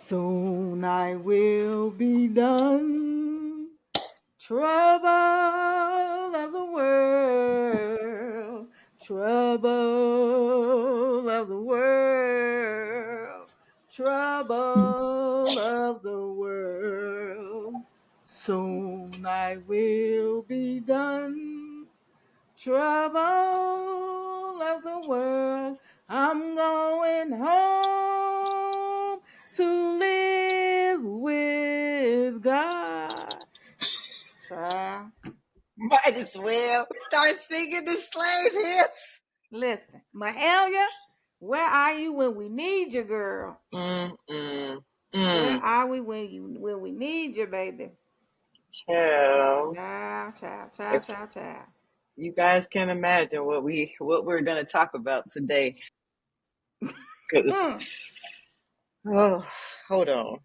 Soon I will be done. Trouble of the world, trouble of the world, trouble of the world. Soon I will be done. Trouble of the world, I'm going home to live with God. Child. Might as well start singing the slave hits. Listen, Mahalia, where are you when we need you, girl? Where are we when we need you, baby? Child. Child. You guys can imagine what we're gonna talk about today. Oh, hold on.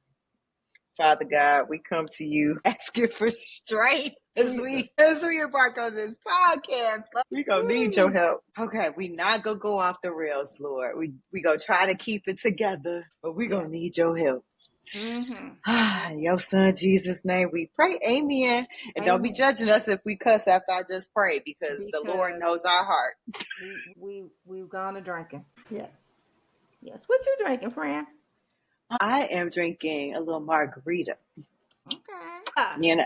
Father God, we come to you asking for strength as we embark on this podcast. We gonna need your help. Okay, we not gonna go off the rails, Lord. We gonna try to keep it together, but we gonna need your help. In your son Jesus' name we pray, amen. And don't be judging us if we cuss after I just prayed, because the Lord knows our heart. We've gone to drinking. Yes. What you drinking, friend? I am drinking a little margarita. Okay. You know.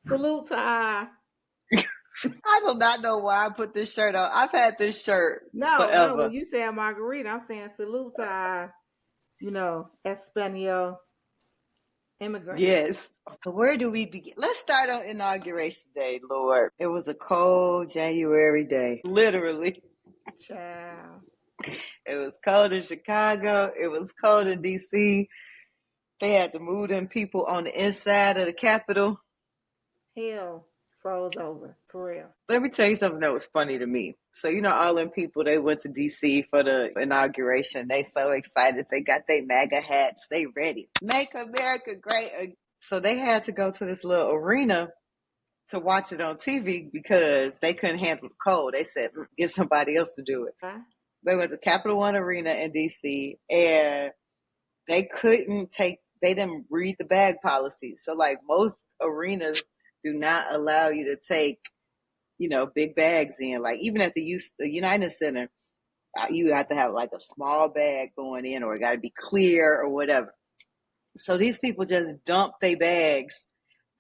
Salute to I do not know why I put this shirt on. I've had this shirt forever. No, when you say a margarita, I'm saying salute to our, Espanol immigrants. Yes. Where do we begin? Let's start on Inauguration Day, Lord. It was a cold January day. Literally. Child. It was cold in Chicago. It was cold in D.C. They had to move them people on the inside of the Capitol. Hell froze over, for real. Let me tell you something that was funny to me. So, all them people, they went to D.C. for the inauguration. They so excited. They got their MAGA hats. They ready. Make America great again. So they had to go to this little arena to watch it on TV because they couldn't handle the cold. They said, get somebody else to do it. Huh? They went to Capital One Arena in D.C. and they didn't read the bag policy. So like most arenas do not allow you to take, big bags in. Like even at the United Center, you have to have like a small bag going in, or it got to be clear or whatever. So these people just dumped their bags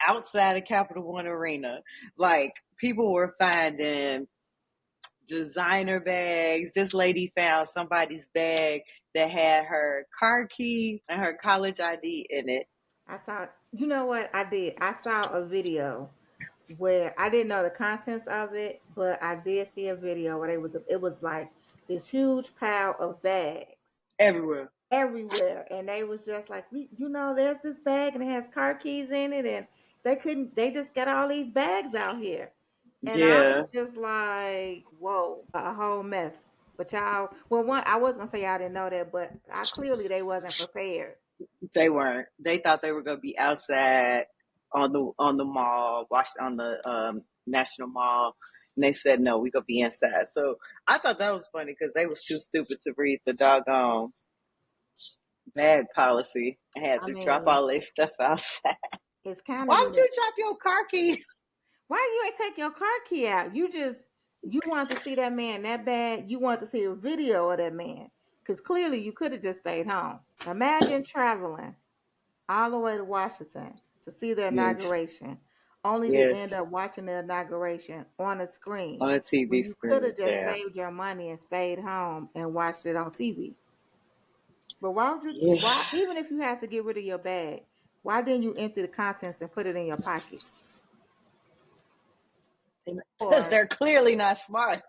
outside of Capital One Arena. Like people were finding designer bags. This lady found somebody's bag that had her car key and her college ID in it. I saw, you know what I did? I saw a video where I didn't know the contents of it, but I did see a video where it was like this huge pile of bags. Everywhere. And they was just like, there's this bag and it has car keys in it, and they just got all these bags out here. And I was just like, whoa, a whole mess. But y'all, I was gonna say y'all didn't know that, but clearly they wasn't prepared. They weren't. They thought they were gonna be outside on the mall, watched on the National Mall, and they said no, we gonna be inside. So I thought that was funny because they was too stupid to read the doggone bag policy and had to drop all their stuff outside. It's kind of. Why would you drop your car key? Why you ain't take your car key out? You want to see that man that bad. You want to see a video of that man, because clearly you could have just stayed home. Imagine traveling all the way to Washington to see the inauguration, only to end up watching the inauguration on a screen. On a TV screen. You could have just saved your money and stayed home and watched it on TV. But why would you? Why, even if you had to get rid of your bag, why didn't you empty the contents and put it in your pocket? Because they're clearly not smart.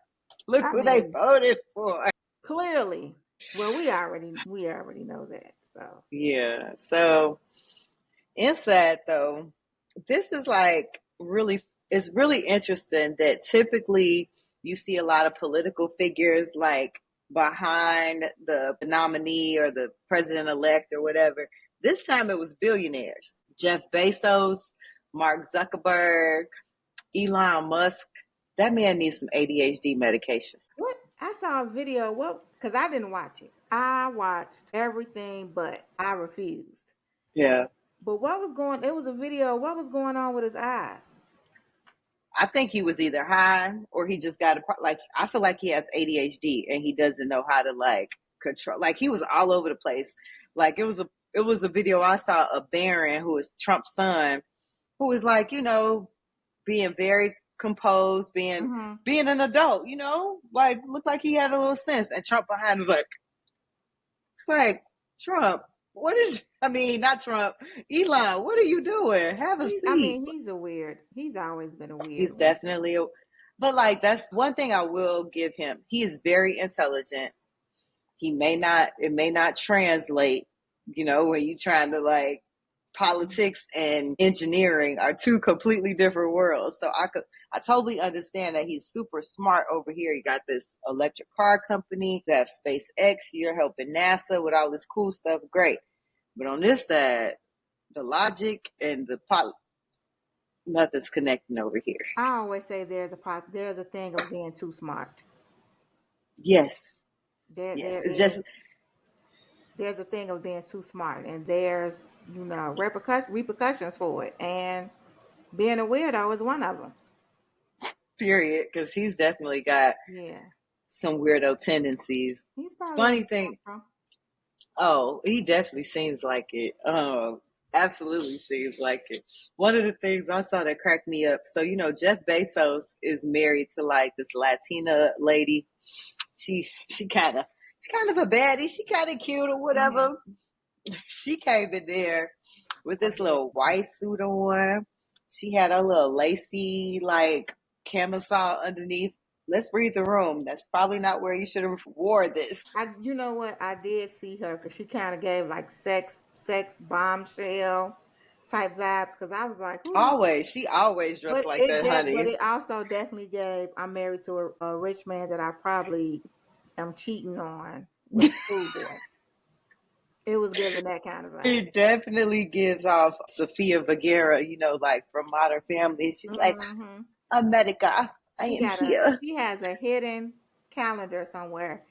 Look who they voted for. Clearly. Well, we already know that. So yeah. So inside though, this is like it's really interesting that typically you see a lot of political figures like behind the nominee or the president-elect or whatever. This time it was billionaires. Jeff Bezos, Mark Zuckerberg, Elon Musk. That man needs some ADHD medication. What? I saw a video. Because I didn't watch it. I watched everything, but I refused. Yeah. But what was going? It was a video. What was going on with his eyes? I think he was either high or he just got like I feel like he has ADHD and he doesn't know how to like control. Like he was all over the place. Like it was a video I saw of Barron, who is Trump's son, who was like, being very composed, being Mm-hmm. being an adult, like looked like he had a little sense. And Trump behind was like, it's like, Trump, what is I mean, not Trump, Elon, what are you doing? Have a I seat. mean, he's a weird. He's always been a weird He's one. definitely but like that's one thing I will give him. He is very intelligent. It may not translate, when you trying to like politics and engineering are two completely different worlds. So I totally understand that he's super smart over here. You got this electric car company, you have SpaceX, you're helping NASA with all this cool stuff. Great. But on this side, the logic and nothing's connecting over here. I always say there's a thing of being too smart. Yes. There Yes. there It's just is there's a thing of being too smart, and there's repercussions for it, and being a weirdo is one of them. period, because he's definitely got Yeah, some weirdo tendencies. he's probably on Funny the thing, spectrum. oh, he definitely seems like it. Absolutely seems like it. One of the things I saw that cracked me up. So Jeff Bezos is married to like this Latina lady. She kind of a baddie. She kind of cute or Hmm. whatever. She came in there with I this did little see that. white suit on. She had a little lacy like camisole underneath. Let's read the room. That's probably not where you should have wore this. You know what? I did see her because she kind of gave like sex bombshell type vibes. Because I was like, who? She always dressed like that, But honey. it also definitely gave. I'm married to a rich man that I probably am cheating on with a schoolboy. It was giving that kind of vibe. It definitely gives off Sofia Vergara, like from Modern Family. She's like, Hmm. America, I am here. She has a hidden calendar somewhere,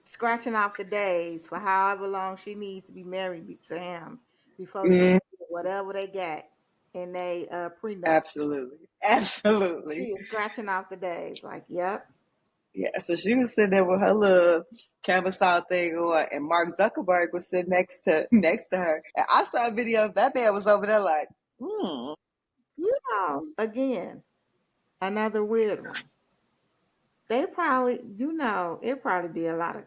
scratching off the days for however long she needs to be married to him before she Mm, get whatever they got in they prenup. absolutely. Absolutely. She is scratching off the days. Like, yep. Yeah, so she was sitting there with her little camisole thing on, and Mark Zuckerberg was sitting next to her. And I saw a video of that man was over there like, hmm. Again, another weird one. They probably, it probably be a lot of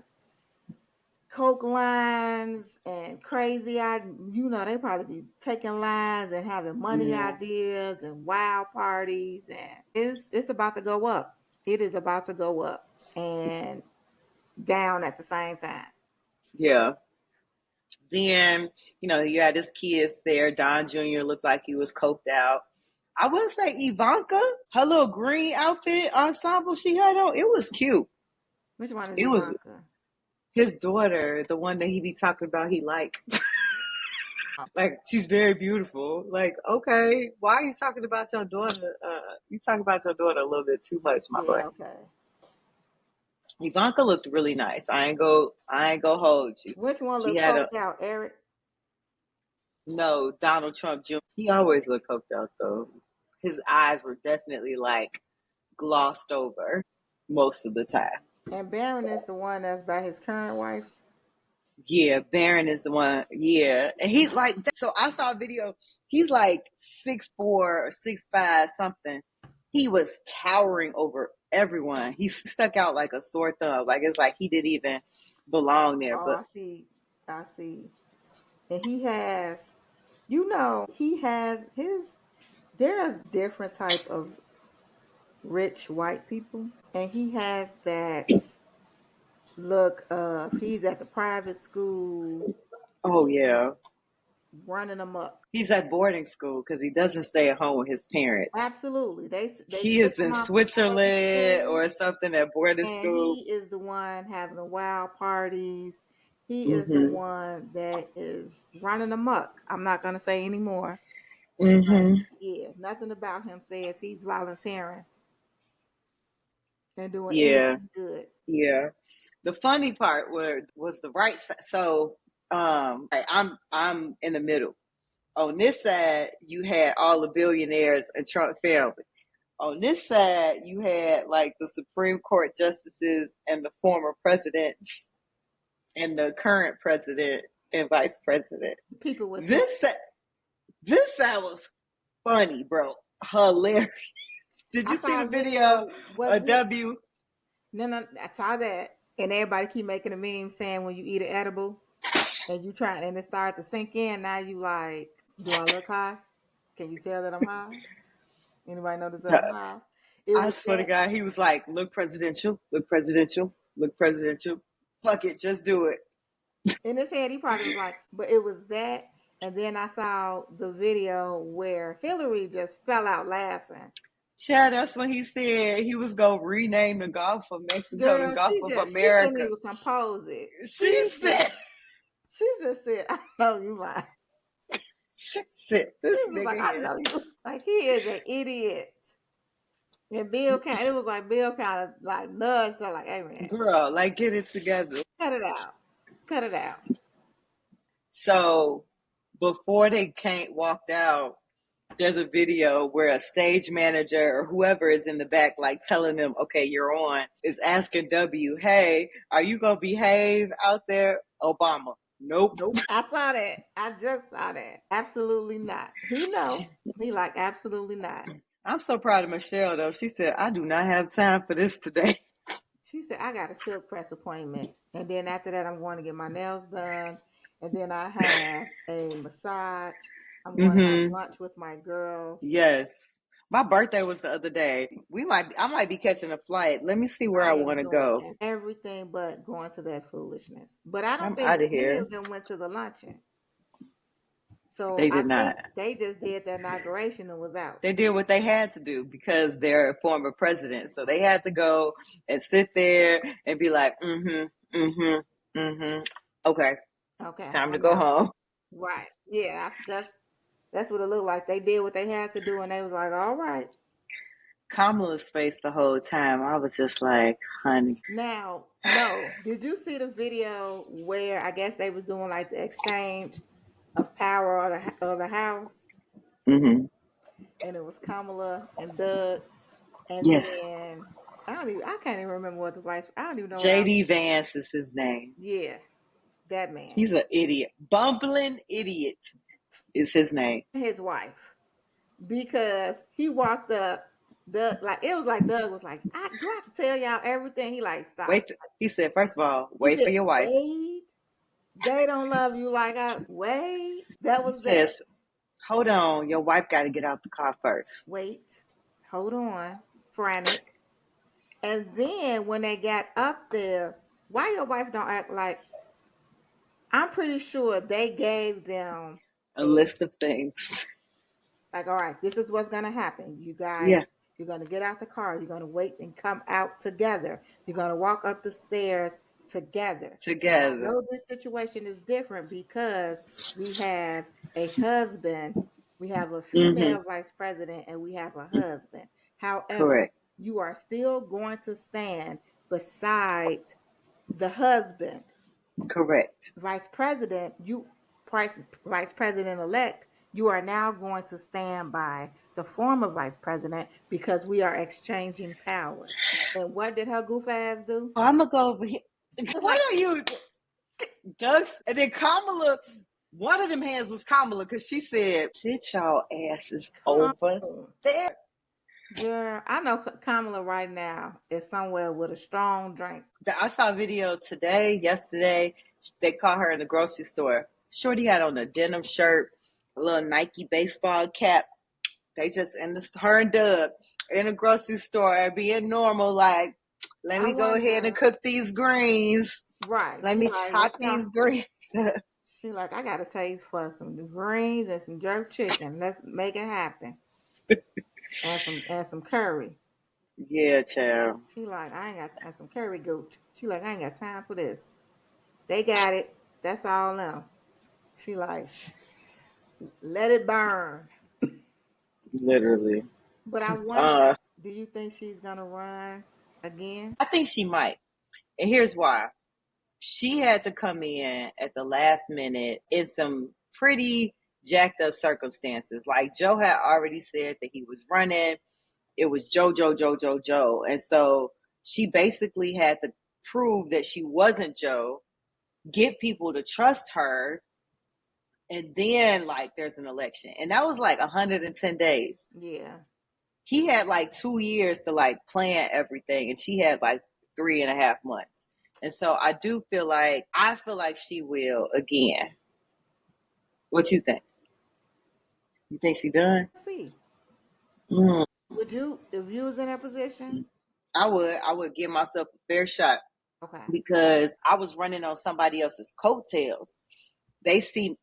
coke lines and crazy. They probably be taking lines and having money Yeah, ideas and wild parties, and it's about to go up. It is about to go up and down at the same time. yeah. Then, you had his kids there. Don Jr. looked like he was coked out. I will say Ivanka, her little green outfit ensemble she had on, it was cute. Which one is It was Ivanka? his daughter, the one that he be talking about he like. Like, she's very beautiful. Like, okay, why are you talking about your daughter? You talk about your daughter a little bit too much, my boy. Yeah, okay. Ivanka looked really nice. I ain't go hold you. Which one She look had a coked out, Eric? no Donald Trump Jr. He always looked coked out though. His eyes were definitely like glossed over most of the time. And Baron is the one that's by his current wife. Yeah, Baron is the one. Yeah, and he's like so. I saw a video. He's like 6'4" or 6'5" something. He was towering over everyone. He stuck out like a sore thumb. Like it's like he didn't even belong there. Oh, But I see. And he has his. There's different type of rich white people, and he has that look of he's at the private school oh yeah, running amok. he's at boarding school because he doesn't stay at home with his parents. Absolutely, they He ship is him in off to boarding Switzerland school, or something at boarding and school. he is the one having the wild parties. He is the Mm-hmm. one that is running amok. I'm not gonna say anymore, but Mm-hmm. yeah, nothing about him says he's volunteering. and doing Yeah, anything good. yeah. The funny part was the right side. So I'm in the middle. On this side, you had all the billionaires and Trump family. On this side, you had like the Supreme Court justices and the former presidents and the current president and vice president. People were saying, This this side was funny, bro. Hilarious. Did I you see saw the a video video. Was of it? W? No, no, I saw that, and everybody keep making a meme saying when you eat an edible and you try and it started to sink in. Now you like, do I look high? Can you tell that I'm high? Anybody notice that I'm high? It I was swear to that, God, he was like, look presidential, look presidential, look presidential. Fuck it, just do it. in his head he probably was like, but it was that. And then I saw the video where Hillary just fell out laughing. Chad, that's when he said he was gonna rename the Gulf of Mexico to Girl, Gulf of she couldn't America. even compose it. She said, She just said, I know you lying. she said, She this was like, nigga I here. know you. Like, he is an idiot. And Bill kind it was like Bill kind of like nudged her, like, hey man, Girl, like get it together. cut it out. Cut it out. So before they can't walked out, there's a video where a stage manager or whoever is in the back, like telling them, okay, you're on, is asking W, hey, are you gonna behave out there? Obama. Nope. Nope. I saw that. I just saw that. Absolutely not. He know. He like absolutely not. I'm so proud of Michelle though. She said, I do not have time for this today. She said, I got a silk press appointment. And then after that I'm going to get my nails done. And then I have a massage. I'm going to have Mm-hmm. lunch with my girls. Yes. My birthday was the other day. I might be catching a flight. Let me see where I I am want to doing go. everything but going to that foolishness. But I don't I'm think out of any here. of them went to the luncheon. So They I did not. think they just did the inauguration and was out. They did what they had to do because they're a former president. So they had to go and sit there and be like, mm-hmm, mm-hmm, mm-hmm. Okay, Okay, time to I'm go out. home. Right. Yeah, that's what it looked like. They did what they had to do and they was like, all right. Kamala's face the whole time. I was just like, honey. Now, no. Did you see the video where I guess they was doing like the exchange of power of the house? Mm-hmm. And it was Kamala and Doug. And Yes. then I can't even remember what the vice I don't even know what I JD Vance is his name. yeah, that man. He's an idiot. Bumbling idiot is his name. His wife. Because he walked up, Doug like it was like Doug was like, do I have to tell y'all everything? He like, stop. He said, first of all, He wait said, for your wife. Wade, they don't love you like I Wade. That He was that. says, hold on, your wife got to get out the car first. Wait, hold on, frantic. And then when they got up there, why your wife don't act like I'm pretty sure they gave them A a list of things. like, all right, this is what's gonna happen. You guys, Yeah, you're gonna get out the car. You're gonna wait and come out together. You're gonna walk up the stairs together. Now I together. know this situation is different because we have a husband, we have a Mm-hmm. female vice president, and we have a husband. However, Correct. you are still going to stand beside the husband, Correct. vice president, vice president elect, you are now going to stand by the former vice president because we are exchanging powers. And what did her goof ass do? Oh, I'm gonna go over here. It's What like, are you, Doug? And then Kamala. One of them hands was Kamala because she said, "Sit y'all asses come over on. there." Girl, I know Kamala right now is somewhere with a strong drink. I saw a video today, yesterday. They caught her in the grocery store. Shorty had on a denim shirt, a little Nike baseball cap. They just her and Doug in a grocery store being normal, like, let I me go ahead and wonder, cook these greens. right? Let She me like, what chop y'all? these greens. She like, I got a taste for some greens and some jerk chicken. Let's make it happen. And some curry. Yeah, child. She like, I ain't got and some curry goat. She like, I ain't got time for this. They got it. That's all them. She like, let it burn. Literally. But I wonder, Uh, do you think she's gonna run again. I think she might. And here's why. She had to come in at the last minute in some pretty jacked up circumstances. Like Joe had already said that he was running. It was Joe, Joe, Joe, Joe, Joe. And so she basically had to prove that she wasn't Joe, get people to trust her, and then like there's an election. And that was like 110 days. Yeah. He had like 2 years to like plan everything, and she had like 3.5 months. And so I feel like she will again. What you think? You think she done? Let's see. Mm. Would you, if you was in that position? I would give myself a fair shot Okay. because I was running on somebody else's coattails.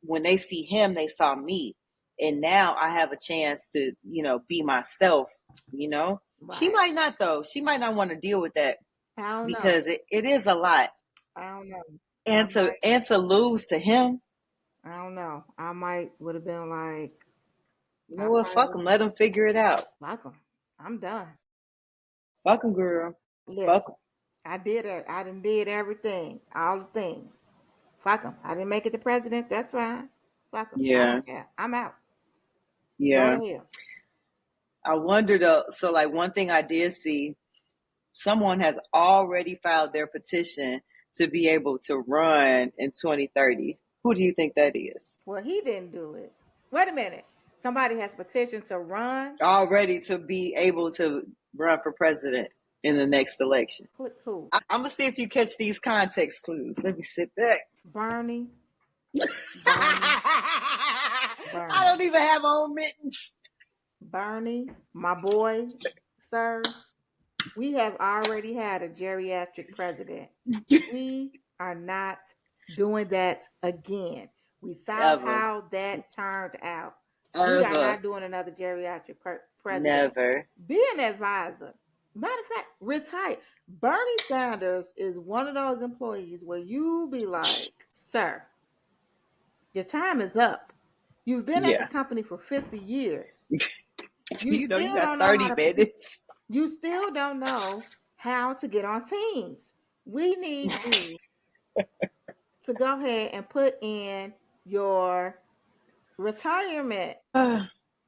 When they see him, they saw me. And now I have a chance to, be myself, She Right. might not though. She might not want to deal with that I don't know. because it is a lot. I don't know. I And to might. and to lose to him, I don't know. I might would have been like, you I know what? probably Fuck would him. Let him figure it out. fuck them. I'm done. Fuck him, girl. Fuck Listen, him. I did it. I done did everything, all the things. Fuck them. I didn't make it the president. That's fine. Fuck them. I Yeah. don't care. I'm out. Go Yeah. to hell. I wonder though. So like one thing I did see, someone has already filed their petition to be able to run in 2030. Who do you think that is? Well, he didn't do it. Wait a minute. Somebody has petitioned to run. Already to be able to run for president in the next election. Who? I'm gonna see if you catch these context clues. Let me sit back. Bernie. Bernie. I Bernie. don't even have on mittens. Bernie, my boy, sir. We have already had a geriatric president. We are not doing that again. We saw Ever. how that turned out. We are Ever. not doing another geriatric president. Never. Be an advisor. Matter of fact, retire. Bernie Sanders is one of those employees where you be like, sir, your time is up. You've been at the Yeah. company for 50 years. You You still got don't know how 30 to minutes. you still don't know how to get on teams. We need you to go ahead and put in your retirement.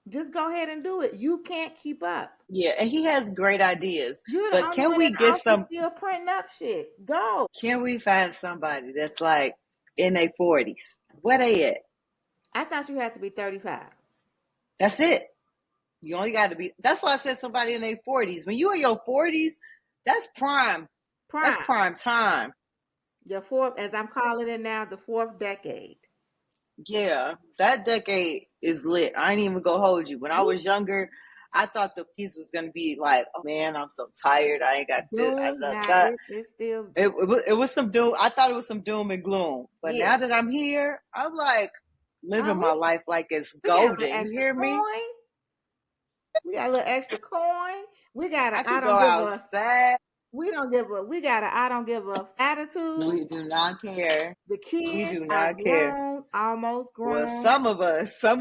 Just go ahead and do it. You can't keep up. Yeah, and he has great ideas. You're the But only one in the office still printing up shit. Go. can we find somebody that's like in their 40s? Where they at? I thought you had to be 35. That's it. You only got to be. That's why I said somebody in their 40s. When you in your 40s, that's prime. That's Prime. prime time. Your fourth, as I'm calling it now, the fourth decade. Yeah, that decade is lit. I ain't even gonna hold you. When I was younger, I thought the piece was gonna be like, oh man, I'm so tired. I ain't got this. Doom. Nah, it's still It was some doom. I thought it was some doom and gloom. But yeah. now that I'm here, I'm like living my life like it's We got a little golden. You extra hear me? coin. We got a little extra coin. We got I a I could go don't give a outside. we don't give a we got a I don't give a attitude. We do not care. The We kids do are not care. grown, almost Well, grown. some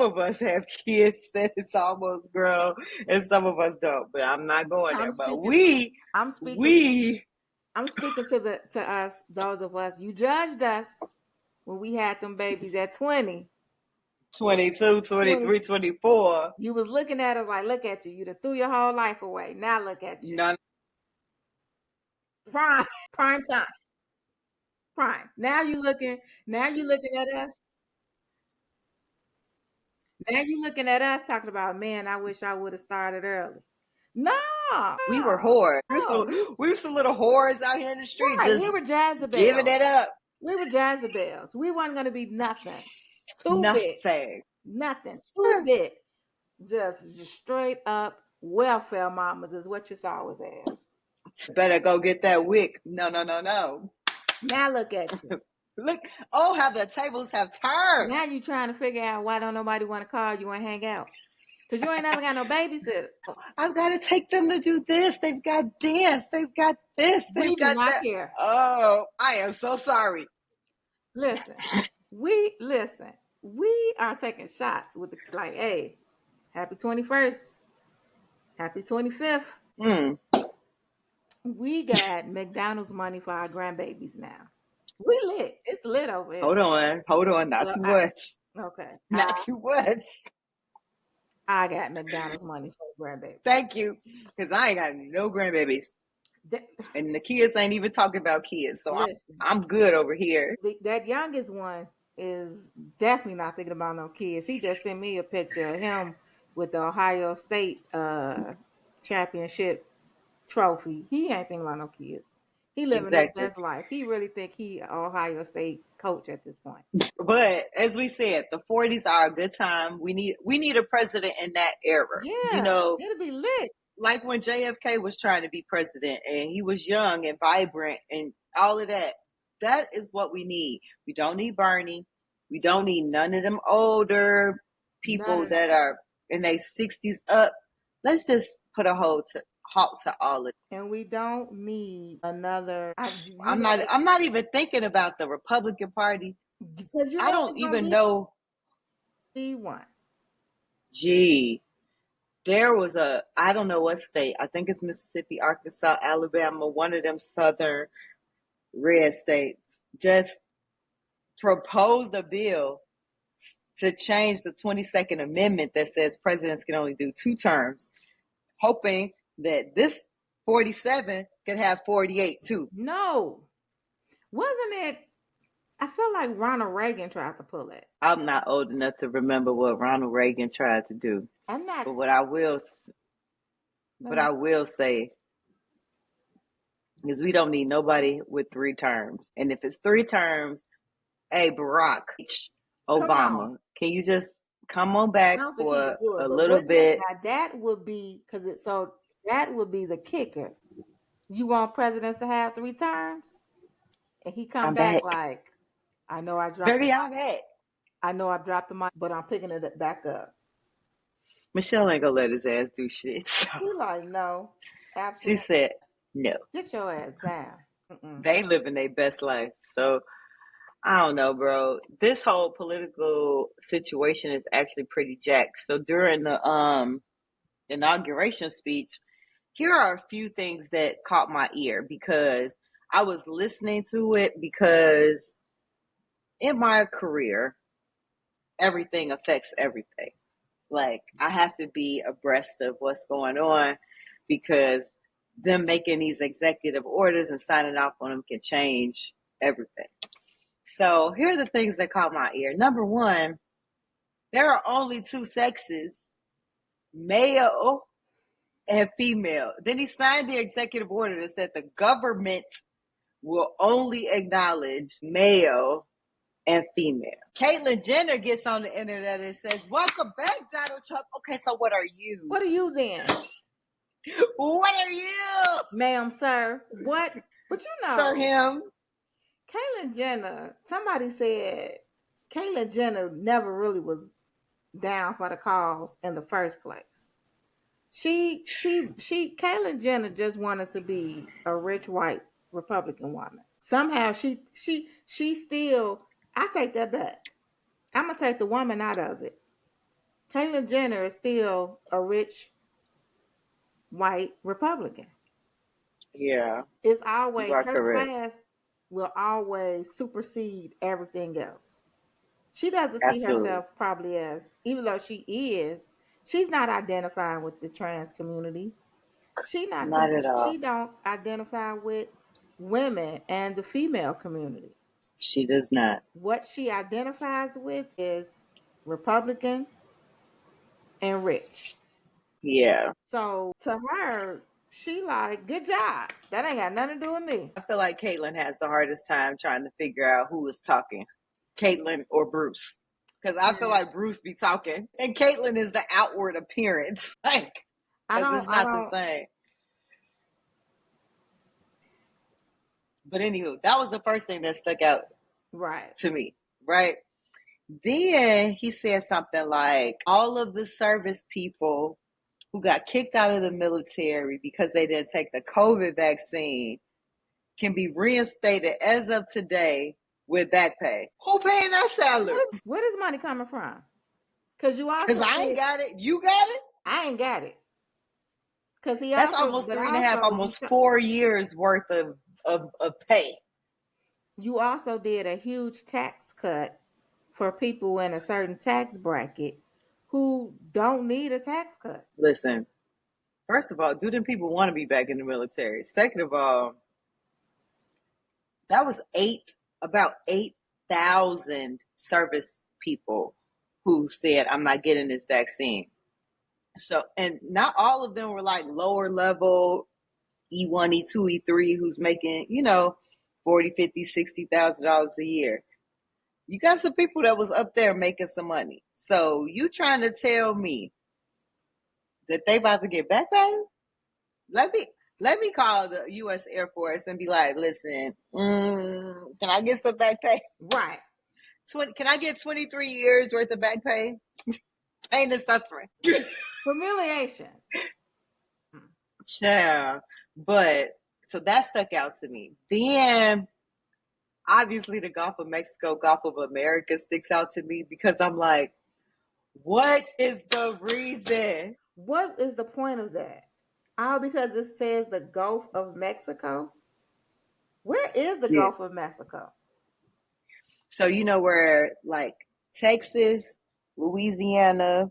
of us have kids that is almost grown, and some of us don't. But I'm not going I'm there. But speaking I'm speaking we, I'm speaking to us, those of us. You judged us when we had them babies at 20. 22, 20. 23, 24. You was looking at us like, look at you. You done threw your whole life away. Now look at you. None. Prime, prime time. Prime. Now you looking at us. Now you looking at us talking about, man, I wish I would have started early. No, We were whores. no. We were some little whores out here in the street, Right. We just were giving Jezebels. it up. We were Jezebels. We weren't gonna be nothing. Two bit. Nothing. Nothing. Two bit. Just straight up welfare mamas is what you saw us as. Better go get that wick. No, no, no, no. Now look at you. Look, oh, how the tables have turned. Now you trying to figure out why don't nobody want to call you and hang out. Because you ain't never got no babysitter. I've got to take them to do this. They've got dance. They've got this. We They've do got not that. care. Oh, I am so sorry. Listen, we are taking shots with like, hey, happy 21st, happy 25th. We got McDonald's money for our grandbabies now. We lit. It's lit over here. Hold on, not Well, too much. okay. Not too much. I got McDonald's money for the grandbaby. Thank you. Because I ain't got no grandbabies. That, And the kids ain't even talking about kids. So listen, I'm good over here. that youngest one is definitely not thinking about no kids. He just sent me a picture of him with the Ohio State championship trophy. He ain't thinking about no kids. He living his Exactly. best life. He really think he Ohio State coach at this point. But as we said, the 40s are a good time. We need a president in that era. You Yeah, know, it'll be lit. like when JFK was trying to be president and he was young and vibrant and all of that. That is what we need. We don't need Bernie. We don't need none of them older None people of that that. are in their 60s up. Let's just put a halt to all of it. And we don't need another. I'm not even thinking about the Republican Party. Because you I know don't it's gonna even know. be one. Gee, there was I don't know what state. I think it's Mississippi, Arkansas, Alabama, one of them southern red states just proposed a bill to change the 22nd Amendment that says presidents can only do 2 terms, hoping that this 47 could have 48 too. No, wasn't it? I feel like Ronald Reagan tried to pull it. I'm not old enough to remember what Ronald Reagan tried to do. I'm not. But what I will say is we don't need nobody with 3 terms. And if it's 3 terms, hey, Barack Come on. Obama, can you just come on I back don't think he for could do it, a but little wouldn't it? bit? Now that would be because it's so. That would be the kicker. You want presidents to have 3 terms, and he come I'm back back. like, I know I dropped. Baby, I'm back. I know I dropped the mic, but I'm picking it back up. Michelle ain't gonna let his ass do shit. So He like, no, she absolutely. said, no. Sit your ass down. Mm-mm. They living their best life. So I don't know, bro. This whole political situation is actually pretty jacked. So during the inauguration speech, here are a few things that caught my ear because I was listening to it because in my career, everything affects everything. Like I have to be abreast of what's going on because them making these executive orders and signing off on them can change everything. So here are the things that caught my ear. Number one, there are only 2 sexes, male and female. Then he signed the executive order that said the government will only acknowledge male and female. Caitlyn Jenner gets on the internet and says, "Welcome back, Donald Trump." Okay, so what are you? What are you then? What are you? Ma'am, sir. What? But you know, Sir, him. Caitlyn Jenner, somebody said Caitlyn Jenner never really was down for the cause in the first place. Caitlyn Jenner just wanted to be a rich white Republican woman. Somehow she still, I take that back. I'm gonna take the woman out of it. Caitlyn Jenner is still a rich white Republican. Yeah, It's you always are her correct. class will always supersede everything else. She doesn't see Absolutely. herself probably as, even though she's not identifying with the trans community. Not at She all. don't identify with women and the female community. She does not. What she identifies with is Republican and rich. Yeah. So to her, she like, good job. That ain't got nothing to do with me. I feel like Caitlyn has the hardest time trying to figure out who is talking, Caitlyn or Bruce. Because I feel like Bruce be talking, and Caitlyn is the outward appearance. Like, because it's I not the don't same. But anywho, that was the first thing that stuck out right. to me, right? Then he said something like, all of the service people who got kicked out of the military because they didn't take the COVID vaccine can be reinstated as of today with back pay. Who paying that salary? Where is money coming from? Because you Because also I ain't did, got it. You got it? I ain't got it. Because he That's also, almost but 3.5, also almost 4 years worth of pay. you also did a huge tax cut for people in a certain tax bracket who don't need a tax cut. Listen, first of all, do them people want to be back in the military? Second of all, that was about 8,000 service people who said, I'm not getting this vaccine. So, and not all of them were like lower level E1, E2, E3 who's making, 40, 50, $60,000 a year. You got some people that was up there making some money. So you trying to tell me that they about to get back pay? Let me call the U.S. Air Force and be like, listen, can I get some back pay? Right. Can I get 23 years worth of back pay? Pain and suffering. Humiliation. Yeah. But so that stuck out to me. Then obviously the Gulf of Mexico, Gulf of America sticks out to me because I'm like, what is the reason? What is the point of that? All because it says the Gulf of Mexico? Where is the Yeah. Gulf of Mexico? So you know where like Texas, Louisiana,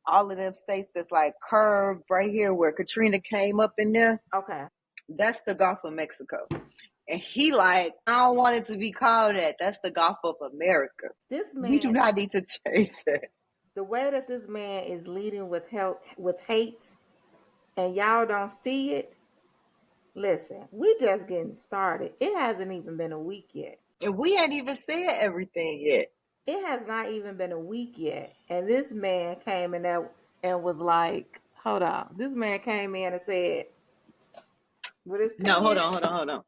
all of them states that's like curved right here where Katrina came up in there. Okay. That's the Gulf of Mexico. And he like, I don't want it to be called that. That's the Gulf of America. This We do man, not need to change that. the way that this man is leading with hate, and y'all don't see it. Listen, we just getting started. It hasn't even been a week yet. And we ain't even said everything yet. It has not even been a week yet. And this man came in there and was like, hold on. This man came in and said, with his No, hold pen, on.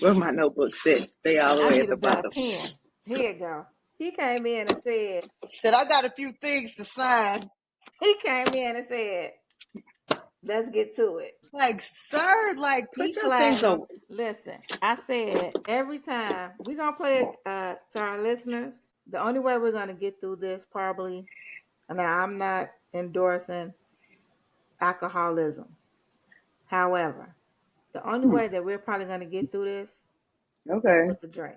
Where my notebooks at? They all the I way at need a the better bottom. pen. Here you go. He came in and said, Said I got a few things to sign. he came in and said, let's get to it. Like, sir, like He put your things flagged him. away. Listen, I said every time we're gonna play it to our listeners. The only way we're gonna get through this probably. Now I'm not endorsing alcoholism. However, the only way that we're probably gonna get through this is Okay. with the drink.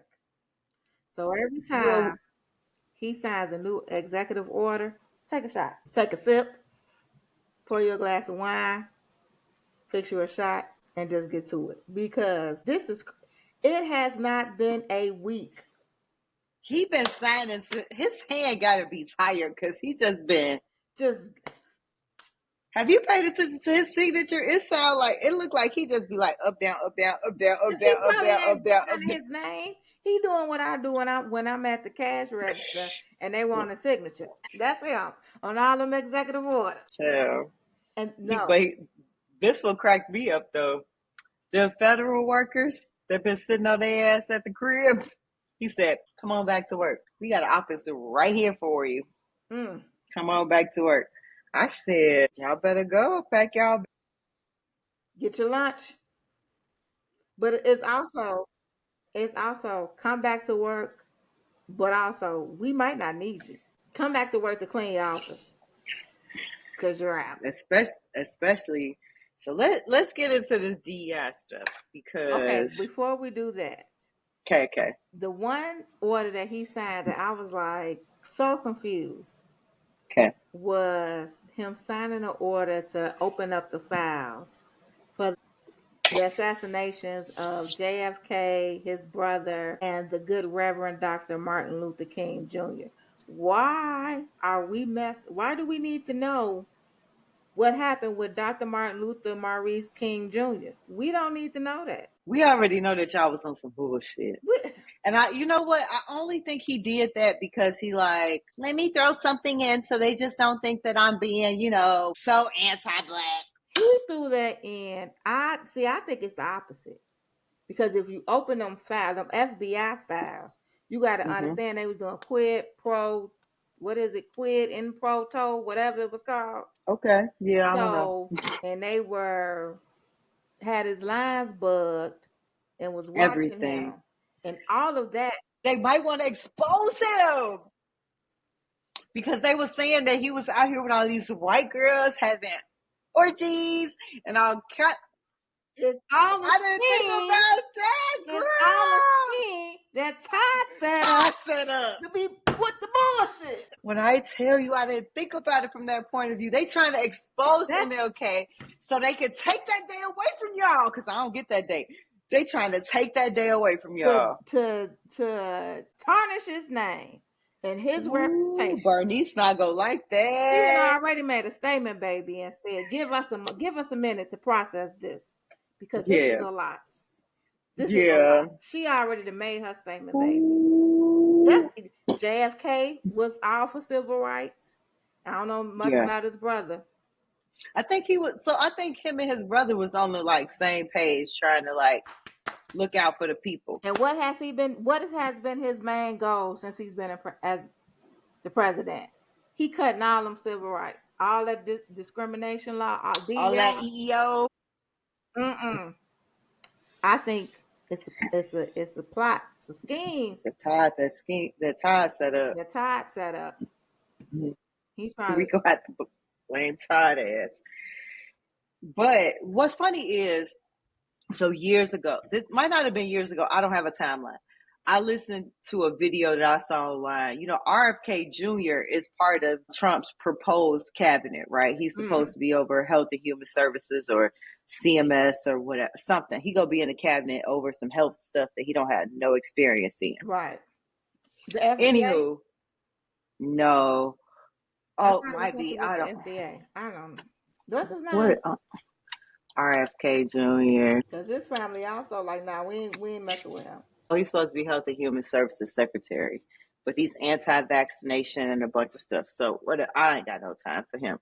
So every Well, time he signs a new executive order, take a shot. Take a sip, pour you a glass of wine, fix you a shot, and just get to it. Because it has not been a week. he been signing. His hand got to be tired because he just been. Just Have you paid attention to his signature? It looked like he just be like up, down, up, down, up, down, up, he down, up, probably down, up, ain't down, up, signing down. his name. He doing what I do when I'm at the cash register and they want a signature. That's him on all them executive orders. Yeah. And He, no, but he, this will crack me up though. The federal workers that been sitting on their ass at the crib. He said, "Come on back to work. We got an office right here for you. mm, Come on back to work." I said, "Y'all better go. Pack y'all." get your lunch. But it's also come back to work. But also we might not need you. Come back to work to clean your office because you're out. Especially. So let's get into this DEI stuff Okay, because before we do that, okay. the one order that he signed that I was like so confused Okay. was him signing an order to open up the files for the assassinations of JFK, his brother, and the good Reverend Dr. Martin Luther King Jr. Why do we need to know what happened with Dr. Martin Luther Maurice King Jr.? We don't need to know that. We already know that y'all was on some bullshit. We, And you know what? I only think he did that because he like, let me throw something in so they just don't think that I'm being, so anti-black. he threw that in. I think it's the opposite. Because if you open them files, them FBI files, you got to Mm-hmm. understand they was doing quid in pro to, whatever it was called. Okay. Yeah, I don't know. So, and they had his lines bugged and was watching Everything. him. And all of that. They might want to expose him because they were saying that he was out here with all these white girls having orgies and all cat. It's all a I didn't think scheme. about that, It's all a girl. scheme that Todd set Todd up set up. to be with the bullshit. When I tell you, I didn't think about it from that point of view. They trying to expose MLK so they can take that day away from y'all, because I don't get that day. They trying to take that day away from y'all. To tarnish his name and his reputation. Bernice not gonna like He had that. already made a statement, baby, and said, "Give us a minute to process this, because this is a lot. This is a lot." She already made her statement, baby. JFK was all for civil rights. I don't know much about his brother. I think he was. So I think him and his brother was on the same page, trying to look out for the people. And what has been his main goal since he's been as the president? He cutting all them civil rights, all that discrimination law, all that EEO. I think it's a plot, it's a scheme. The Todd set up. The Todd set up. He's trying. We gonna have to blame Todd ass. But what's funny is, so years ago, this might not have been years ago, I don't have a timeline. I listened to a video that I saw online. RFK Jr. is part of Trump's proposed cabinet, right? He's supposed to be over Health and Human Services or CMS or whatever, something. He gonna be in the cabinet over some health stuff that he don't have no experience in. Right. The FDA? Anywho, no. Oh, might be. I don't. FDA. I don't know. What's his name? What? RFK Jr. Because his family also we ain't messing with him. Oh, he's supposed to be Health and Human Services Secretary, but he's anti-vaccination and a bunch of stuff. So I ain't got no time for him.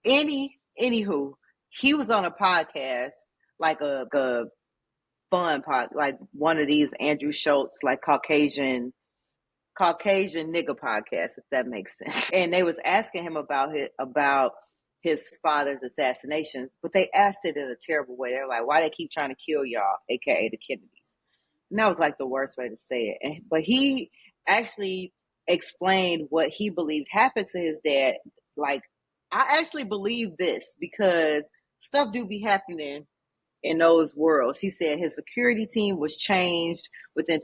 Anywho, he was on a podcast, like a fun podcast, like one of these Andrew Schultz, like Caucasian nigga podcasts, if that makes sense. And they was asking him about his father's assassination, but they asked it in a terrible way. They're like, "Why they keep trying to kill y'all, aka the Kennedys?" And that was the worst way to say it. But he actually explained what he believed happened to his dad. I actually believe this because stuff do be happening in those worlds. He said his security team was changed within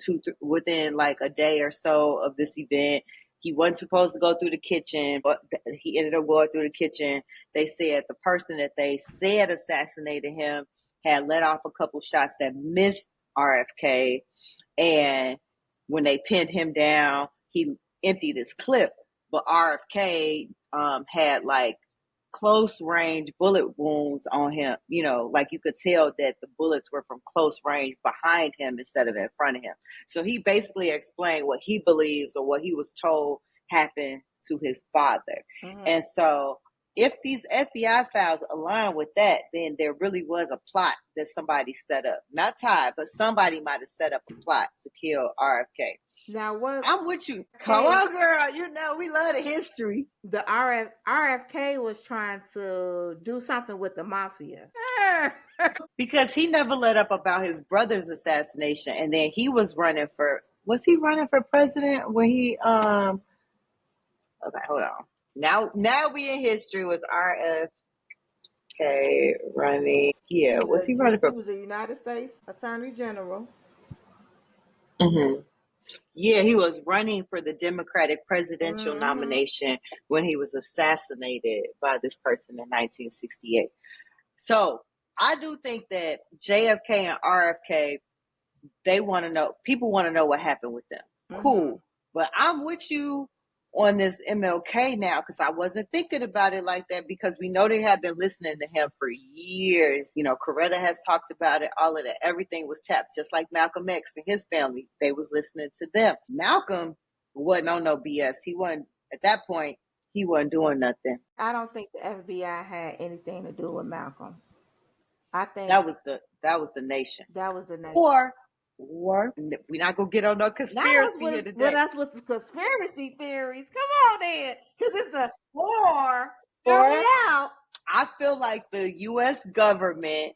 a day or so of this event. He wasn't supposed to go through the kitchen, but he ended up going through the kitchen. They said the person that they said assassinated him had let off a couple shots that missed RFK. And when they pinned him down, he emptied his clip. But RFK had close range bullet wounds on him. You could tell that the bullets were from close range behind him instead of in front of him. So he basically explained what he believes or what he was told happened to his father. Mm-hmm. And so if these FBI files align with that, then there really was a plot that somebody set up. Not Todd, but somebody might have set up a plot to kill RFK. Now what? I'm with you. Come on, girl. We love the history. The RFK was trying to do something with the mafia. Because he never let up about his brother's assassination. And then he was running for president when he okay, hold on. Now we in history. Was RFK running? Yeah, was he running for? He was a United States Attorney General. Mm-hmm. Yeah, he was running for the Democratic presidential nomination when he was assassinated by this person in 1968. So I do think that JFK and RFK, people want to know what happened with them. Mm-hmm. Cool. But I'm with you on this MLK now, because I wasn't thinking about it like that, because we know they have been listening to him for years. Coretta has talked about it, all of that. Everything was tapped, just like Malcolm X and his family. They was listening to them. Malcolm wasn't on no BS. He wasn't, at that point, he wasn't doing nothing. I don't think the FBI had anything to do with Malcolm. I think that was the nation. That was the nation. Or we're not gonna get on no conspiracy here today. Well, that's what's conspiracy theories. Come on, then, because it's the war out. I feel like the U.S. government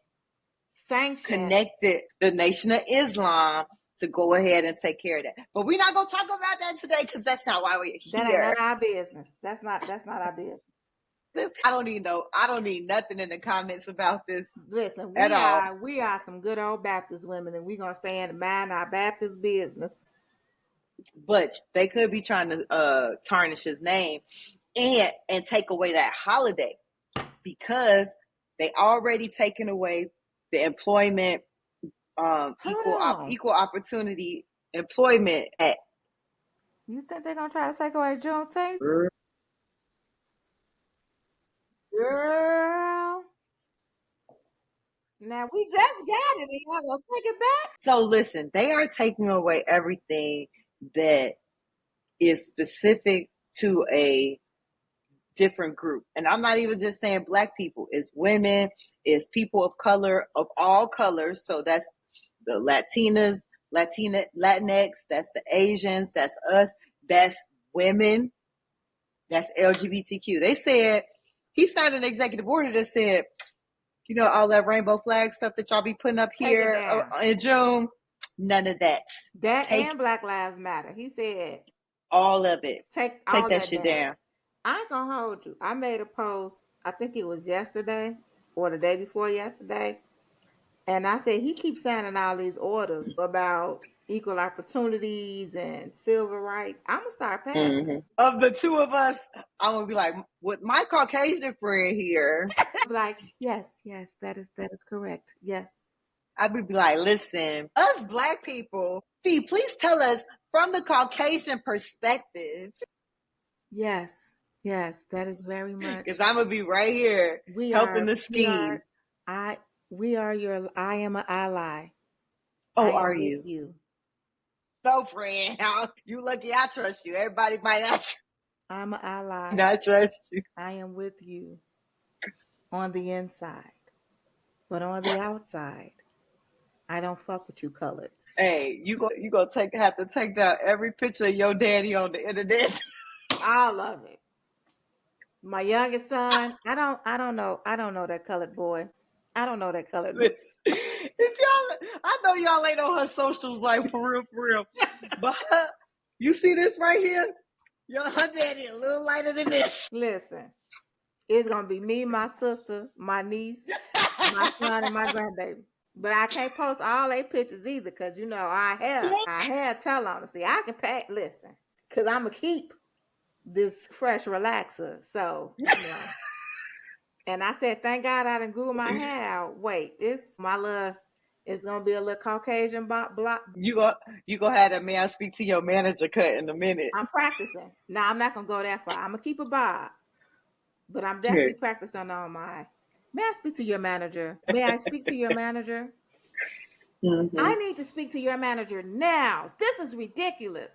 connected the Nation of Islam to go ahead and take care of that. But we're not gonna talk about that today, because that's not why we're here. That ain't none of our business. That's not our business. I don't need nothing in the comments about this. Listen, At all. we are some good old Baptist women, and we're gonna stand and mind our Baptist business. But they could be trying to tarnish his name and take away that holiday, because they already taken away the employment, equal opportunity employment act. You think they're gonna try to take away Juneteenth? Girl. Now we just got it, and y'all gonna take it back? So listen, they are taking away everything that is specific to a different group. And I'm not even just saying black people, it's women, it's people of color, of all colors. So that's the Latinas, Latinx, that's the Asians, that's us, that's women, that's LGBTQ. They said, he signed an executive order that said, all that rainbow flag stuff that y'all be putting up here in June, none of that. And Black Lives Matter. He said all of it. Take that shit down. I ain't gonna hold you. I made a post, I think it was yesterday or the day before yesterday, and I said he keeps signing all these orders about equal opportunities and civil rights. I'm gonna start passing. Mm-hmm. Of the two of us, I'm gonna be like, with my Caucasian friend here. I'm like, yes, that is correct. Yes. I would be like, listen, us black people, please tell us from the Caucasian perspective. Yes, that is very much. Because I'm gonna be right here helping the scheme. I am an ally. Oh, are you? No, friend. You lucky I trust you. Everybody might not. I'm an ally. I trust you. I am with you on the inside. But on the outside, I don't fuck with you colors. Hey, you gonna have to take down every picture of your daddy on the internet. All of it. My youngest son, I don't know that colored boy. I don't know that colored boy. I know y'all ain't on her socials like for real. But you see this right here? Her daddy a little lighter than this. Listen, it's gonna be me, my sister, my niece, my son, and my grandbaby. But I can't post all their pictures either, because I have tell on to see. I can pack. Listen, because I'm gonna keep this fresh relaxer. So and I said, thank God I done grew my hair out. Wait, it's gonna be a little Caucasian block. You gonna have that man speak to your manager cut in a minute. I'm practicing. Now I'm not gonna go that far. I'm gonna keep a bob, but I'm definitely practicing on my. May I speak to your manager? May I speak to your manager? Mm-hmm. I need to speak to your manager now. This is ridiculous.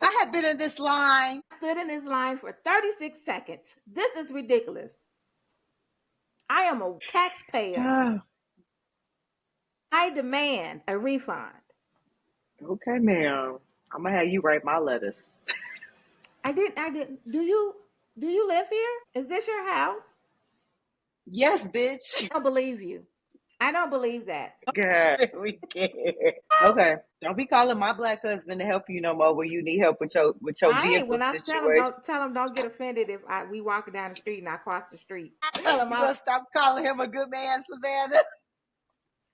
I have been in this line. I stood in this line for 36 seconds. This is ridiculous. I am a taxpayer. I demand a refund. Okay, ma'am. I'm gonna have you write my letters. I didn't. Do you live here? Is this your house? Yes, bitch. I don't believe you. I don't believe that. God, we can't. Okay, don't be calling my black husband to help you no more when you need help with your vehicle when situation. Tell him don't get offended if we walking down the street and I cross the street. Tell him you gonna stop calling him a good man, Savannah.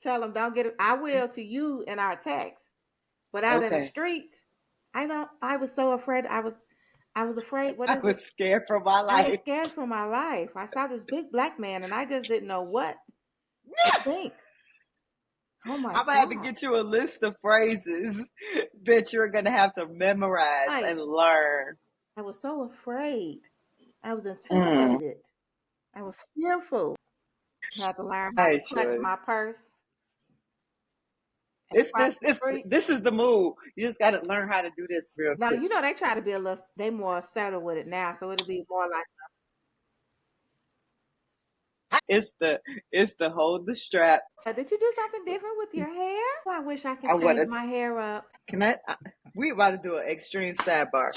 Tell him don't get it. I will to you in our text, but out in the street, I was so afraid. I was afraid. I was scared for my life. I was scared for my life. I saw this big black man, and I just didn't know what to think. Oh my God. I'm gonna have to get you a list of phrases that you're gonna have to memorize and learn. I was so afraid. I was intimidated. I was fearful. I had to learn how to clutch my purse. This is the move. You just got to learn how to do this real quick. Now, they try to be they more settled with it now, so it'll be more like it's the hold the strap. So did you do something different with your hair? Oh, I wish I could change my hair up. Can we about to do an extreme sidebar.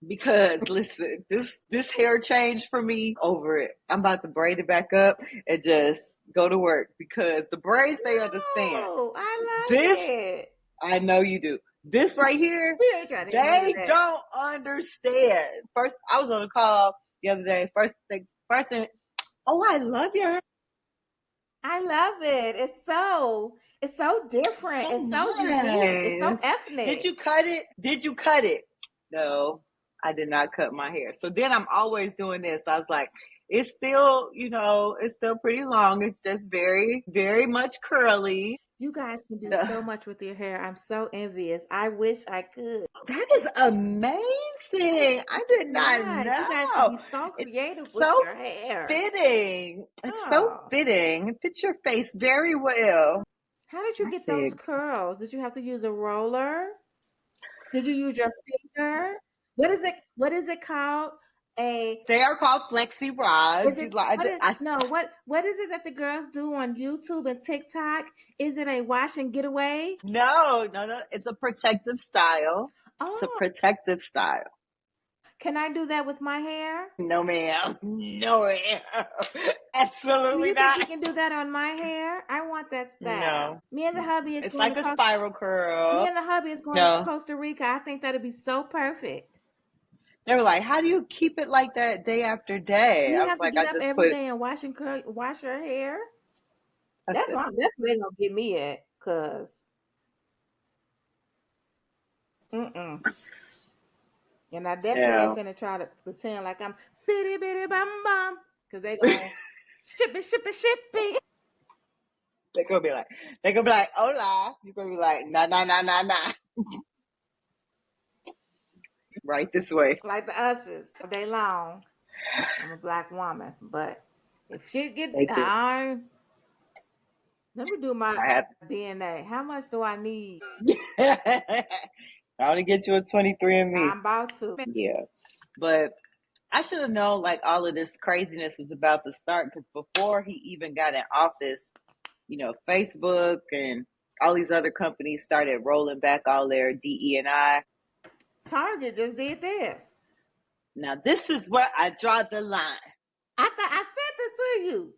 Because listen, this hair change for me over it. I'm about to braid it back up and just go to work, because the braids they understand. Oh, I love it. I know you do. This right here, they don't understand. First, I was on a call the other day. First thing, oh, I love your hair. I love it. It's so It's different. so It's so unique. It's so nice. Did ethnic. you cut it? Did you cut it? No, I did not cut my hair. So then I'm always doing this. I was like, it's still, it's still pretty long. It's just very, very much curly. You guys can do That so much with your hair. I'm so envious. I wish I could. is amazing. I did not Guys, you guys can know. be so It's creative with so your hair. fitting. It's so Oh, fitting. It fits your face very well. how did you I get those said, curls? Did you have to use a roller? Did you use your finger? What is it called? A they are called flexi is rods. it what is no what is it that the girls do on YouTube and TikTok? Is it a wash and get away? no, no, no. It's a protective style. It's a Oh, protective style. can I do that with my hair? No, ma'am. No, ma'am. Do Absolutely you think you not. can do that on my hair? I want that style. No. It's like a spiral Me curl. and the hubby is going to No. Costa Rica. I think that'd be so perfect. They were like, how do you keep it like that day after day? You I was have to like, get I up just every put, day and wash your hair. I said, That's where they gonna get me at, cause mm-mm. And I definitely ain't yeah. finna try to pretend like I'm bitty bitty bum bum, cause they gonna ship it. They're gonna be like, hola. You're gonna be like, nah, nah, nah, nah, nah. Right this way. Like the ushers all day long. I'm a black woman, but if shit get They do. let me do my I have DNA. How much do I need? I want to get you a 23andMe. I'm about to. Yeah. But I should have known like all of this craziness was about to start because before he even got in office, Facebook and all these other companies started rolling back all their DE&I. Target just did this. Now this is where I draw the line. I thought I sent it to you.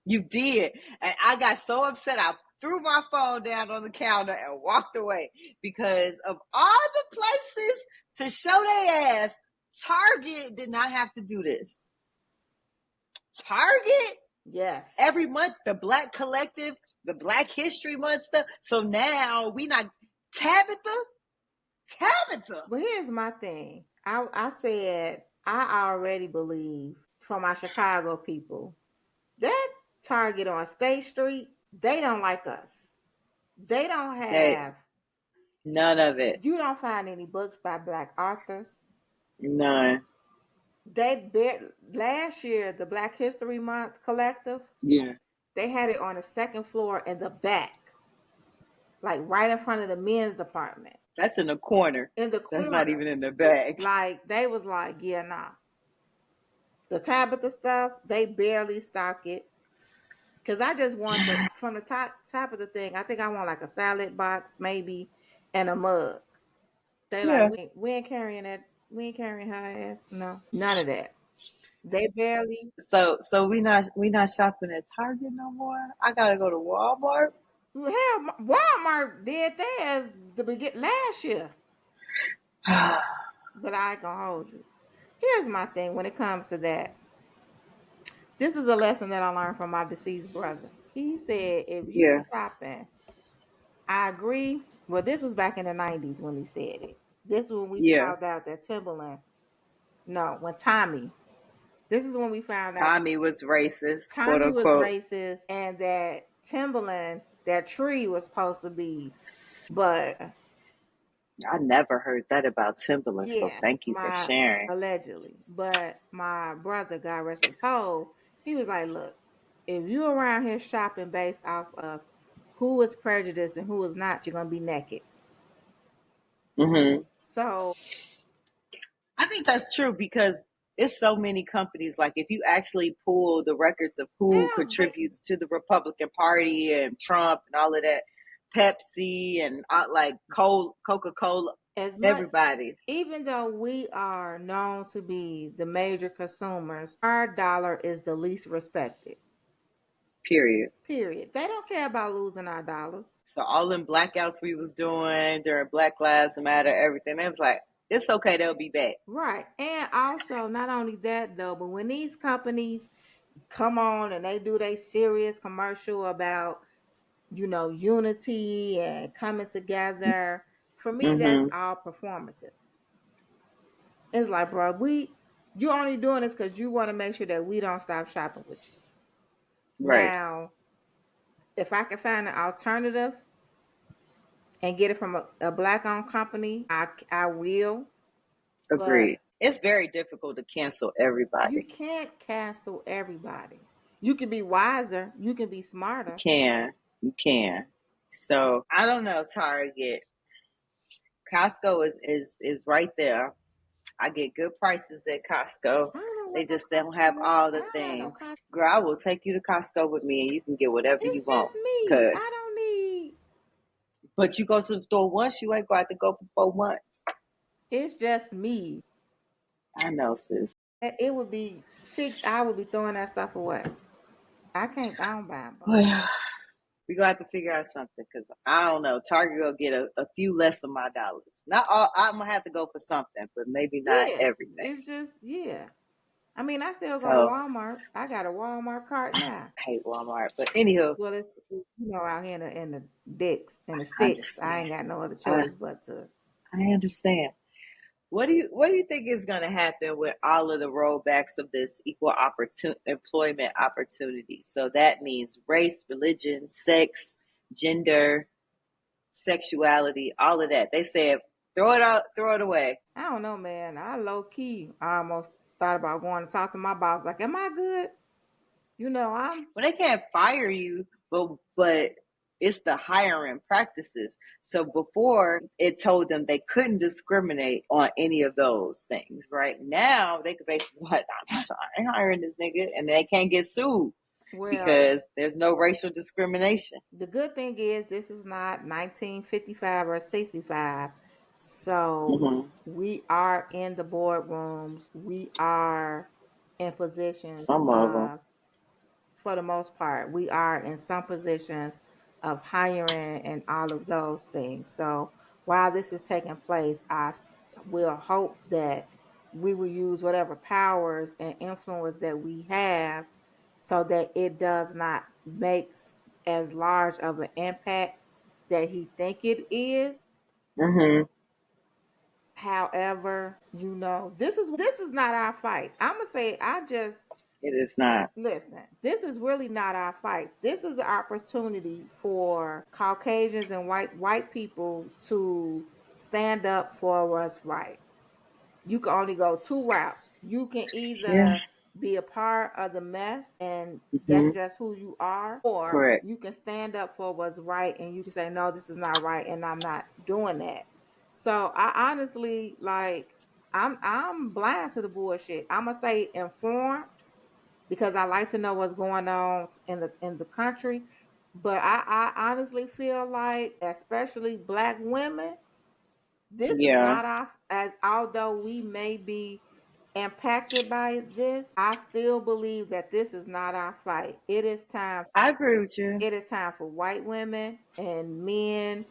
You did. And I got so upset I threw my phone down on the counter and walked away because of all the places to show their ass, Target did not have to do this. Target Yes. every month, the Black Collective, the Black History Month stuff. So now we not Tabitha. But here's my thing. I said I already believe from my Chicago people that Target on State Street, they don't like us. They don't Hey, have none of it. you don't find any books by black authors. None. Last year the Black History Month collective, Yeah. they had it on the second floor in the back, like right in front of the men's department. That's in the corner. In the That's not corner. even in the bag. Like they was like, yeah, nah. The Tabitha stuff, they barely stock it. Cause I just want the from the top of the thing. I think I want like a salad box, maybe, and a mug. They like Yeah. we ain't carrying that. We ain't carrying her ass. No, none of that. They barely. So we not shopping at Target no more. I gotta go to Walmart. Hell, Walmart did theirs the begin last year, but I ain't gonna hold you. Here's my thing when it comes to that. This is a lesson that I learned from my deceased brother. He said, if you Yeah. shopping, I agree. Well, this was back in the 90s when he said it. This is when we Yeah. found out that Timberland, no, when Tommy, this is when we found out Tommy was racist, quote Tommy was unquote. racist and that Timberland, that tree was supposed to be, but I never heard that about Timberland, so yeah, thank you for my sharing. allegedly, but my brother, God rest his soul, he was like, look, if you around here shopping based off of who is prejudiced and who is not, you're gonna be naked. Hmm. So I think that's true because it's so many companies. Like if you actually pull the records of they who don't they contributes to the Republican Party and Trump and all of that, Pepsi and like Coca Cola, as much everybody. even though we are known to be the major consumers, our dollar is the least respected. Period. Period. They don't care about losing our dollars. So all them blackouts we was doing during Black Lives Matter, everything. It was like it's okay. They'll be back. Right. And also, not only that though, but when these companies come on and they do their serious commercial about, unity and coming together, for me, that's Mm-hmm. all performative. It's like, bro, you only doing this because you want to make sure that we don't stop shopping with you. Right. Now, if I can find an alternative and get it from a black owned company, I will. But Agreed. It's very difficult to cancel you everybody. can't cancel everybody. You can be wiser. You can be You smarter. can. You can. So I don't know, Target. Costco is right there. I get good prices at Costco. I don't know They what no just don't have Costco is. all I the don't have no things. Costco. Girl, I will take you to Costco with me and you can get whatever you It's want. just me. Cause I don't need. but you go to the store once, you ain't got to go for 4 months. It's just me. I know, sis. It would be six. I would be throwing that stuff away. I can't. I don't buy in bulk. Well, we gonna have to figure out something because I don't know. Target will get a few less of my dollars. Not all. I'm gonna have to go for something, but maybe not Yeah, everything. it's just yeah. I mean, I still go to So Walmart. I got a Walmart cart now. I hate Walmart, but anywho, Well, it's out here in the dicks and the I sticks. I understand. ain't got no other I choice but to. I understand. What do you think is going to happen with all of the rollbacks of this equal employment opportunity? So that means race, religion, sex, gender, sexuality, all of that. They said throw it out, throw it away. I don't know, man. I low key. I almost thought about going to talk to my boss. Like, am I good? I'm. Well, they can't fire you, but it's the hiring practices. So before it told them they couldn't discriminate on any of those things. Right now they could basically what I'm hiring this nigga, and they can't get sued Well, because there's no racial discrimination. the good thing is this is not 1955 or 65. So Mm-hmm. we are in the boardrooms. We are in positions Some of them. of, for the most part, we are in some positions of hiring and all of those things. So while this is taking place, will hope that we will use whatever powers and influence that we have so that it does not make as large of an impact that he think it is. Mm-hmm. However, this is not our fight. I'm gonna say I just It is not. listen. This is really not our fight. This is an opportunity for Caucasians and white people to stand up for what's right. You can only go two routes. You can Yeah. either be a part of the mess and Mm-hmm. that's just who you are, or Correct. you can stand up for what's right and you can say, no, this is not right and I'm not doing that. So I honestly I'm blind to the bullshit. I'm gonna stay informed because I like to know what's going on in the country. But I honestly feel like, especially black women, this is Yeah. not our, as although we may be impacted by this, I still believe that this is not our fight. I agree with you. It is time for white women and men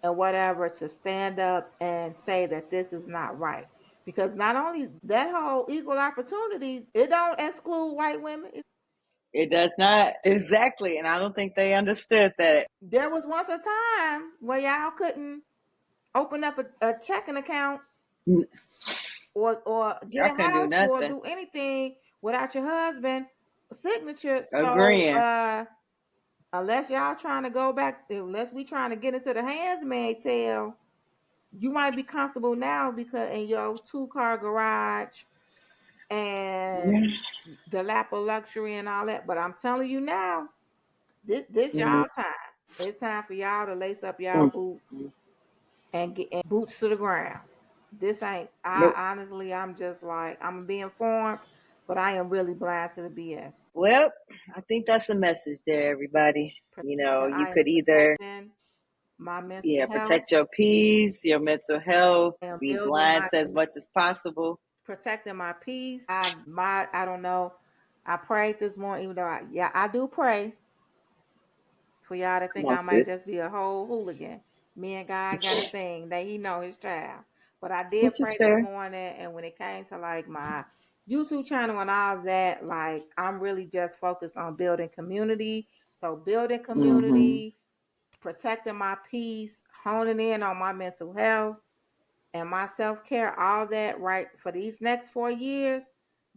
and whatever to stand up and say that this is not right. Because not only that whole equal opportunity, it don't exclude white women. It does not exactly, and I don't think they understood that. There was once a time where y'all couldn't open up a checking account or get I a couldn't do house or nothing. do anything without your husband signature. So Agreeing. unless y'all trying to go back, unless we trying to get into the handsmaid tale, you might be comfortable now because in your 2-car garage and Yeah. the lap of luxury and all that. But I'm telling you now, this Mm-hmm. y'all time. It's time for y'all to lace up y'all boots Mm-hmm. and get and boots to the ground. This ain't. I Yep. honestly, I'm just like I'm being informed, but I am really blind to the BS. Well, I think that's a message there, everybody. You I am could either, protecting my mental yeah, health. protect your peace, your mental health, I am be building blind my as much as possible. protecting my peace. I don't know. I prayed this morning, even though I do pray for y'all to Come think on, I might sis. just be a whole hooligan. Me and God got a thing that He know His child. But I did Which is pray this fair. morning, and when it came to like my YouTube channel and all that, like I'm really just focused on building community. So building Mm-hmm. community, protecting my peace, honing in on my mental health and my self-care, all that right for these next 4 years,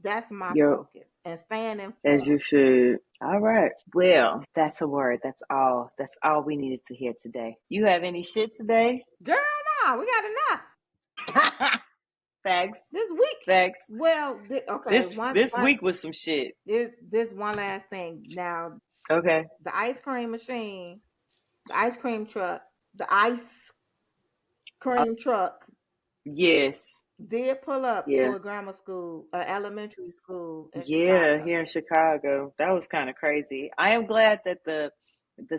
that's my Yep. focus. And staying As you informed. should. All right. Well, that's a word. That's all. That's all we needed to hear today. You have any shit today? Girl, no, we got enough. Thanks. This week. Thanks. Well, okay, This week was some shit. this one last thing. Now, Okay. the ice cream machine, the ice cream truck, the ice Uh, cream truck yes. did pull up to Yeah. a grammar school, an elementary school in Yeah, Chicago. here in Chicago. That was kind of crazy. I am glad that the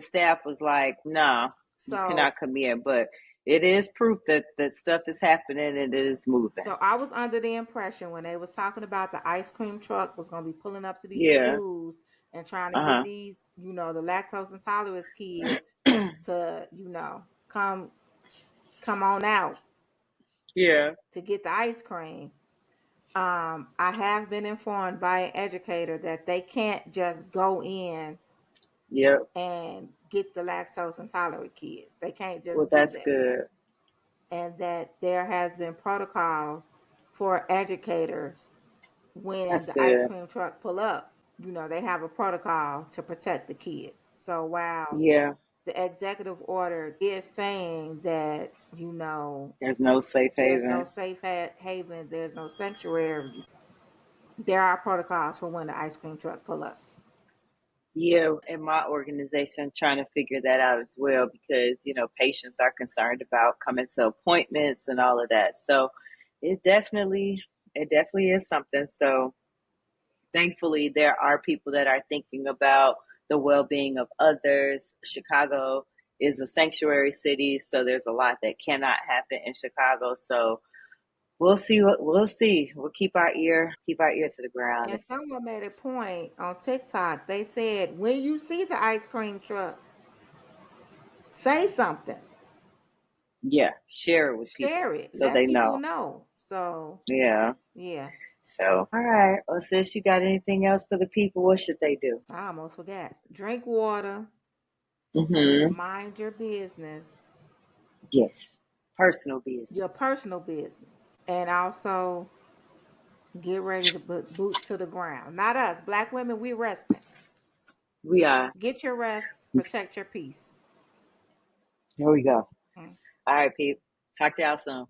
staff was like, "Nah, you So, cannot come in." But it is proof that stuff is happening and it is moving. so I was under the impression when they was talking about the ice cream truck was going to be pulling up to these Yeah. schools and trying to get Uh-huh. these, the lactose intolerant kids to, come on out Yeah. to get the ice cream. I have been informed by an educator that they can't just go in Yep. and get the lactose intolerant kids. They can't Well, just do that's that. good. And that there has been protocols for educators when That's the ice good. cream truck pull up. They have a protocol to protect the kids. So while Yeah. the executive order is saying that, There's no safe there's no haven. safe haven, there's no sanctuaries, there are protocols for when the ice cream truck pull up. Yeah, in my organization, trying to figure that out as well because patients are concerned about coming to appointments and all of that. So it definitely, it definitely is something. So thankfully, there are people that are thinking about the well-being of others. Chicago is a sanctuary city, so there's a lot that cannot happen in Chicago. So we'll see what we'll see. We'll keep our ear to the ground. And someone made a point on TikTok. They said, when you see the ice cream truck, say something. Yeah, share it with Share people it. so Let they people know. know. So, Yeah. yeah, So, all right. Well, sis, you got anything else for the people? What should they do? I almost forgot. Drink water, Mm-hmm. mind your business, Yes. Personal your business. personal business, and also get ready to put boots to the ground. Not us. Black women, we resting. We are. Get your rest, protect your peace. Here we go. Mm. All right, people. Talk to y'all soon.